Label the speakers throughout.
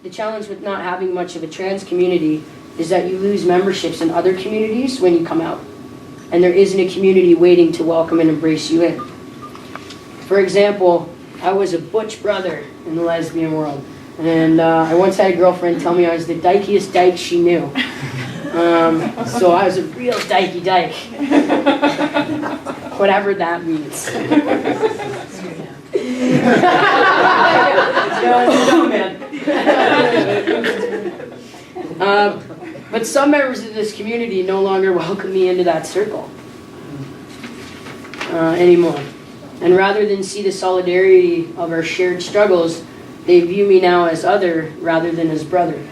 Speaker 1: the challenge with not having much of a trans community is that you lose memberships in other communities when you come out. And there isn't a community waiting to welcome and embrace you in. For example, I was a butch brother in the lesbian world. And I once had a girlfriend tell me I was the dykiest dyke she knew. So I was a real dykey dyke. Whatever that means. But some members of this community no longer welcome me into that circle anymore. And rather than see the solidarity of our shared struggles, they view me now as other rather than as brother.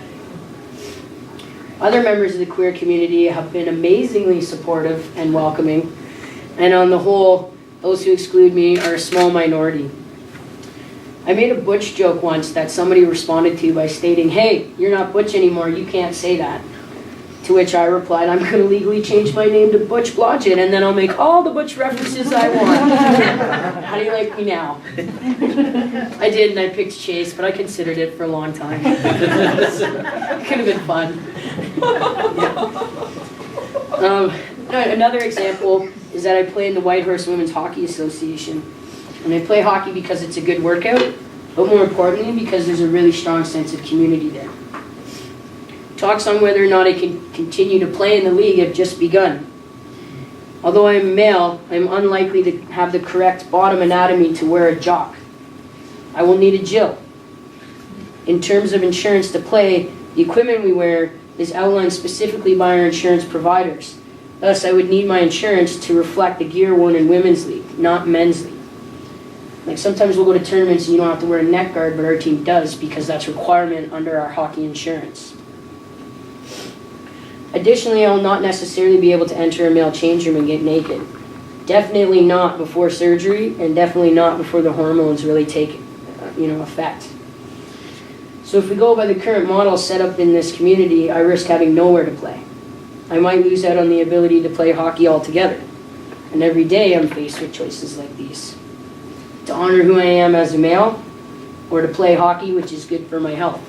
Speaker 1: Other members of the queer community have been amazingly supportive and welcoming, and on the whole, those who exclude me are a small minority. I made a butch joke once that somebody responded to by stating, "Hey, you're not butch anymore, you can't say that." To which I replied, "I'm going to legally change my name to Butch Blodgett, and then I'll make all the butch references I want." How do you like me now? I did, and I picked Chase, but I considered it for a long time. It could have been fun. Another example is that I play in the Whitehorse Women's Hockey Association. And I play hockey because it's a good workout, but more importantly, because there's a really strong sense of community there. Talks on whether or not I can continue to play in the league have just begun. Although I am male, I am unlikely to have the correct bottom anatomy to wear a jock. I will need a Jill. In terms of insurance to play, the equipment we wear is outlined specifically by our insurance providers. Thus, I would need my insurance to reflect the gear worn in women's league, not men's league. Like sometimes we'll go to tournaments and you don't have to wear a neck guard, but our team does because that's a requirement under our hockey insurance. Additionally, I will not necessarily be able to enter a male change room and get naked. Definitely not before surgery, and definitely not before the hormones really take effect. So if we go by the current model set up in this community, I risk having nowhere to play. I might lose out on the ability to play hockey altogether. And every day I'm faced with choices like these. To honor who I am as a male, or to play hockey, which is good for my health.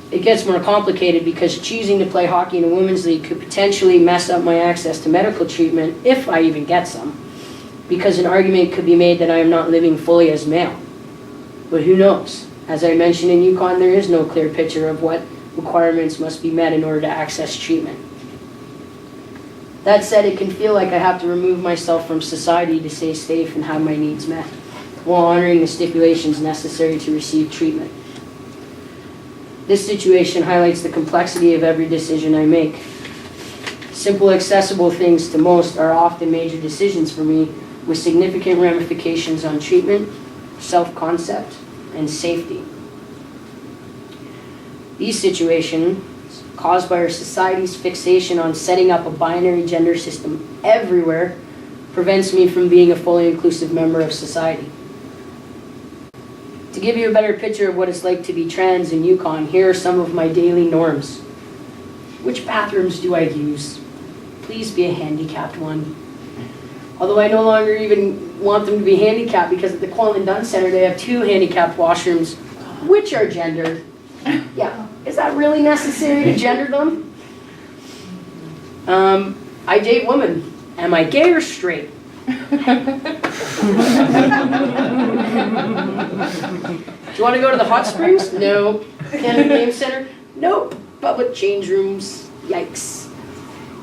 Speaker 1: It gets more complicated because choosing to play hockey in a women's league could potentially mess up my access to medical treatment, if I even get some, because an argument could be made that I am not living fully as male. But who knows? As I mentioned in Yukon, there is no clear picture of what requirements must be met in order to access treatment. That said, it can feel like I have to remove myself from society to stay safe and have my needs met, while honoring the stipulations necessary to receive treatment. This situation highlights the complexity of every decision I make. Simple, accessible things to most are often major decisions for me, with significant ramifications on treatment, self-concept, and safety. These situations, caused by our society's fixation on setting up a binary gender system everywhere, prevents me from being a fully inclusive member of society. To give you a better picture of what it's like to be trans in Yukon, here are some of my daily norms. Which bathrooms do I use? Please be a handicapped one. Although I no longer even want them to be handicapped, because at the Kwalin Dunn Center they have 2 handicapped washrooms, which are gendered. Yeah, is that really necessary to gender them? I date women. Am I gay or straight? Do you want to go to the hot springs? No. Canada Game Center? Nope. Public change rooms? Yikes.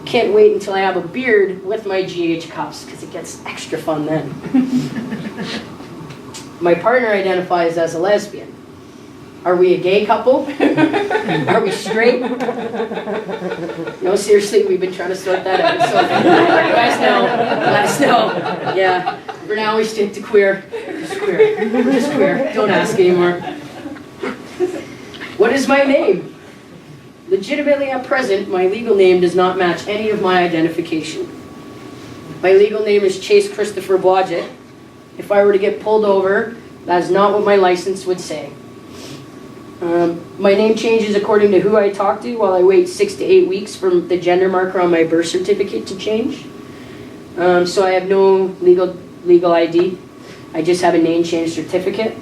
Speaker 1: Can't wait until I have a beard with my GH cups, because it gets extra fun then. My partner identifies as a lesbian. Are we a gay couple? Are we straight? No, seriously, we've been trying to sort that out. So let us know. Yeah, for now we stick to queer. Just queer. Just queer. Don't ask anymore. What is my name? Legitimately at present, my legal name does not match any of my identification. My legal name is Chase Christopher Blodgett. If I were to get pulled over, that is not what my license would say. My name changes according to who I talk to, while I wait 6 to 8 weeks for the gender marker on my birth certificate to change. So I have no legal ID. I just have a name change certificate.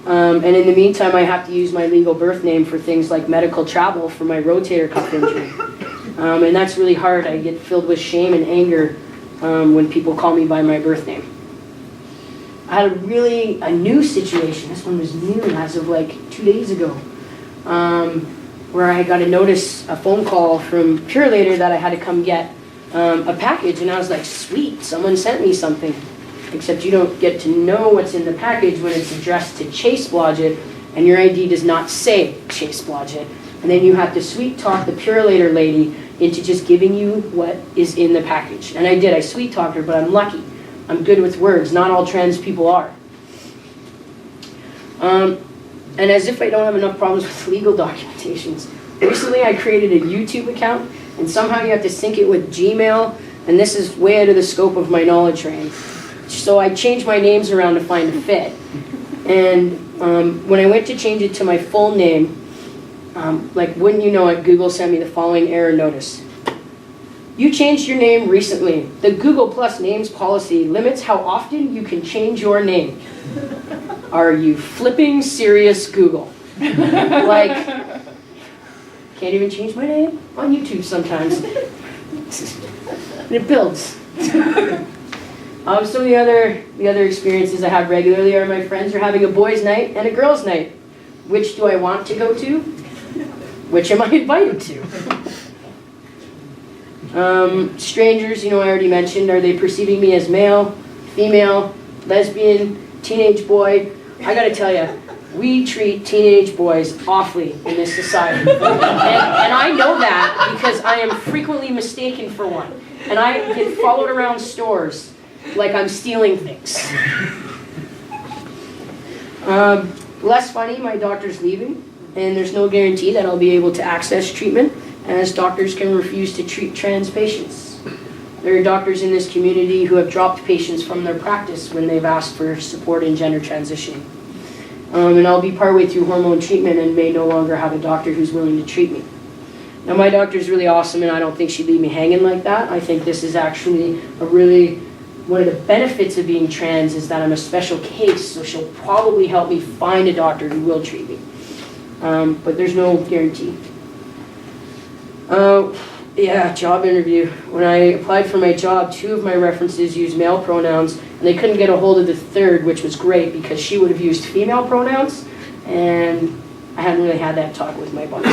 Speaker 1: And in the meantime, I have to use my legal birth name for things like medical travel for my rotator cuff injury. And that's really hard. I get filled with shame and anger when people call me by my birth name. I had a new situation. This one was new as of like 2 days ago, where I got a phone call from Purelator that I had to come get a package, and I was like, sweet, someone sent me something. Except you don't get to know what's in the package when it's addressed to Chase Blodgett, and your ID does not say Chase Blodgett. And then you have to sweet talk the Purelator lady into just giving you what is in the package. And I did. I sweet talked her, but I'm lucky. I'm good with words. Not all trans people are. And as if I don't have enough problems with legal documentations, recently I created a YouTube account, and somehow you have to sync it with Gmail, and this is way out of the scope of my knowledge range. So I changed my names around to find a fit. And when I went to change it to my full name, wouldn't you know it, Google sent me the following error notice. You changed your name recently. The Google Plus names policy limits how often you can change your name. Are you flipping serious, Google? Can't even change my name on YouTube sometimes. And it builds. Some of the other experiences I have regularly are my friends are having a boys' night and a girls' night. Which do I want to go to? Which am I invited to? Strangers, I already mentioned, are they perceiving me as male, female, lesbian, teenage boy? I gotta tell you, we treat teenage boys awfully in this society. And I know that because I am frequently mistaken for one. And I get followed around stores like I'm stealing things. Less funny, my doctor's leaving, and there's no guarantee that I'll be able to access treatment, as doctors can refuse to treat trans patients. There are doctors in this community who have dropped patients from their practice when they've asked for support in gender transitioning. And I'll be partway through hormone treatment and may no longer have a doctor who's willing to treat me. Now, my doctor's really awesome, and I don't think she'd leave me hanging like that. I think this is actually one of the benefits of being trans is that I'm a special case, so she'll probably help me find a doctor who will treat me. But there's no guarantee. Job interview. When I applied for my job, 2 of my references used male pronouns, and they couldn't get a hold of the third, which was great because she would have used female pronouns, and I hadn't really had that talk with my boss.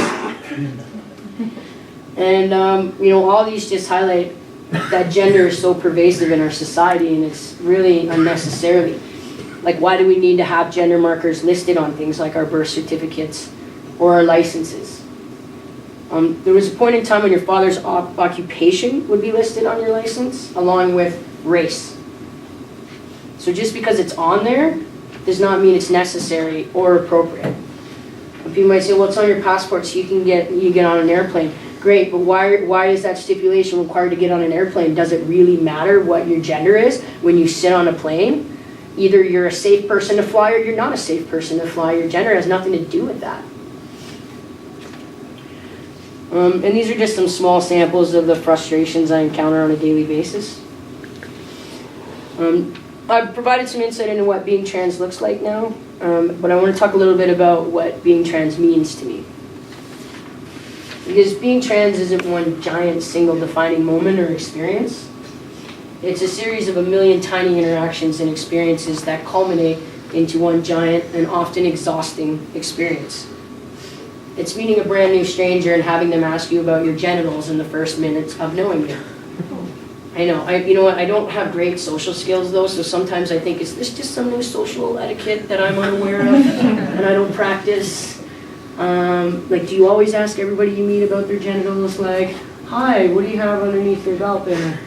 Speaker 1: And, all these just highlight that gender is so pervasive in our society, and it's really unnecessarily. Like, why do we need to have gender markers listed on things like our birth certificates or our licenses? There was a point in time when your father's occupation would be listed on your license, along with race. So just because it's on there does not mean it's necessary or appropriate. And people might say, well, it's on your passport so you can get on an airplane. Great, but why is that stipulation required to get on an airplane? Does it really matter what your gender is when you sit on a plane? Either you're a safe person to fly or you're not a safe person to fly. Your gender has nothing to do with that. And these are just some small samples of the frustrations I encounter on a daily basis. I've provided some insight into what being trans looks like now, but I want to talk a little bit about what being trans means to me. Because being trans isn't one giant single defining moment or experience. It's a series of a million tiny interactions and experiences that culminate into one giant and often exhausting experience. It's meeting a brand new stranger and having them ask you about your genitals in the first minutes of knowing you. I know, you know what, I don't have great social skills though, so sometimes I think, is this just some new social etiquette that I'm unaware of and I don't practice? Do you always ask everybody you meet about their genitals, like, hi, what do you have underneath your belt there,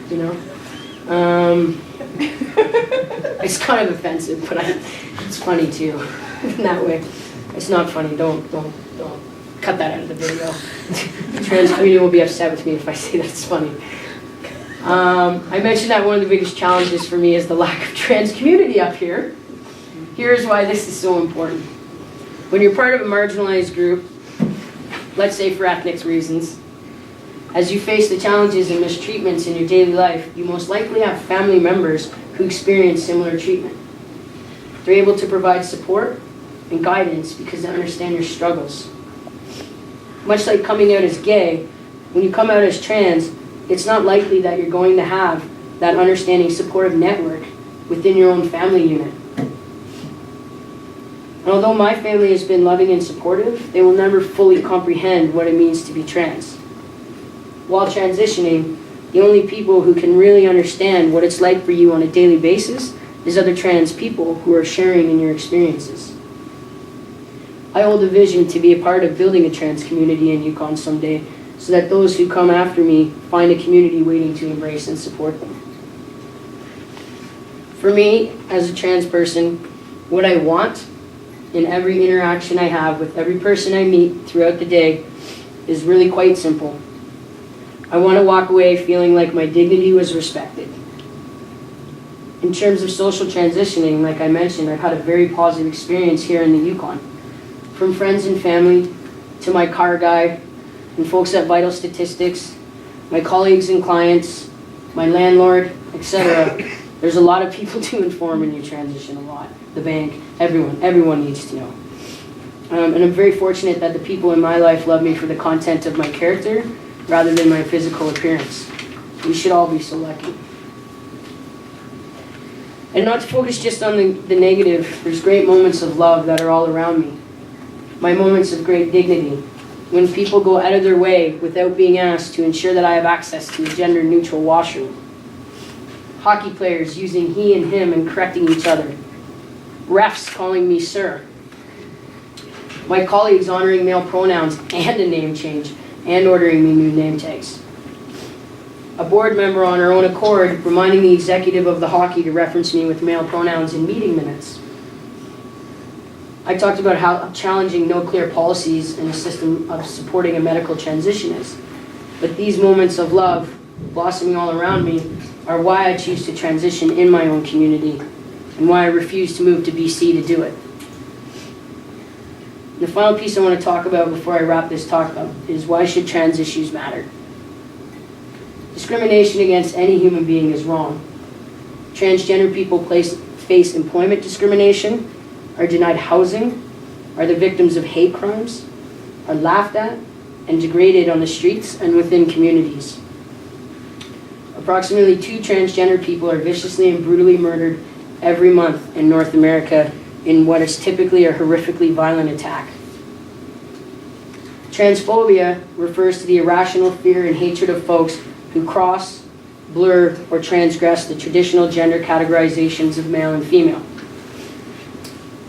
Speaker 1: It's kind of offensive, but it's funny too, in that way. It's not funny, don't cut that out of the video. The trans community will be upset with me if I say that's funny. I mentioned that one of the biggest challenges for me is the lack of trans community up here. Here's why this is so important. When you're part of a marginalized group, let's say for ethnic reasons, as you face the challenges and mistreatments in your daily life, you most likely have family members who experience similar treatment. They're able to provide support, and guidance because they understand your struggles. Much like coming out as gay, when you come out as trans, it's not likely that you're going to have that understanding, supportive network within your own family unit. And although my family has been loving and supportive, they will never fully comprehend what it means to be trans. While transitioning, the only people who can really understand what it's like for you on a daily basis is other trans people who are sharing in your experiences. I hold a vision to be a part of building a trans community in Yukon someday, so that those who come after me find a community waiting to embrace and support them. For me, as a trans person, what I want in every interaction I have with every person I meet throughout the day is really quite simple. I want to walk away feeling like my dignity was respected. In terms of social transitioning, like I mentioned, I've had a very positive experience here in the Yukon. From friends and family, to my car guy, and folks at Vital Statistics, my colleagues and clients, my landlord, etc. There's a lot of people to inform when you transition a lot. The bank, everyone needs to know. And I'm very fortunate that the people in my life love me for the content of my character rather than my physical appearance. We should all be so lucky. And not to focus just on the negative, there's great moments of love that are all around me. My moments of great dignity, when people go out of their way without being asked to ensure that I have access to a gender-neutral washroom. Hockey players using he and him and correcting each other. Refs calling me sir. My colleagues honoring male pronouns and a name change and ordering me new name tags. A board member on her own accord reminding the executive of the hockey to reference me with male pronouns in meeting minutes. I talked about how challenging no clear policies in a system of supporting a medical transition is. But these moments of love blossoming all around me are why I choose to transition in my own community and why I refuse to move to BC to do it. The final piece I want to talk about before I wrap this talk up is why should trans issues matter? Discrimination against any human being is wrong. Transgender people face employment discrimination, are denied housing, are the victims of hate crimes, are laughed at and degraded on the streets and within communities. Approximately 2 transgender people are viciously and brutally murdered every month in North America in what is typically a horrifically violent attack. Transphobia refers to the irrational fear and hatred of folks who cross, blur, or transgress the traditional gender categorizations of male and female.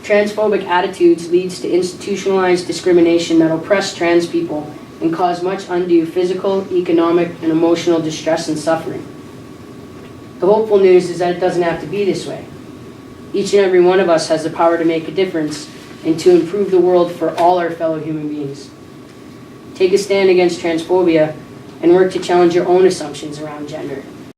Speaker 1: Transphobic attitudes leads to institutionalized discrimination that oppress trans people and cause much undue physical, economic, and emotional distress and suffering. The hopeful news is that it doesn't have to be this way. Each and every one of us has the power to make a difference and to improve the world for all our fellow human beings. Take a stand against transphobia and work to challenge your own assumptions around gender.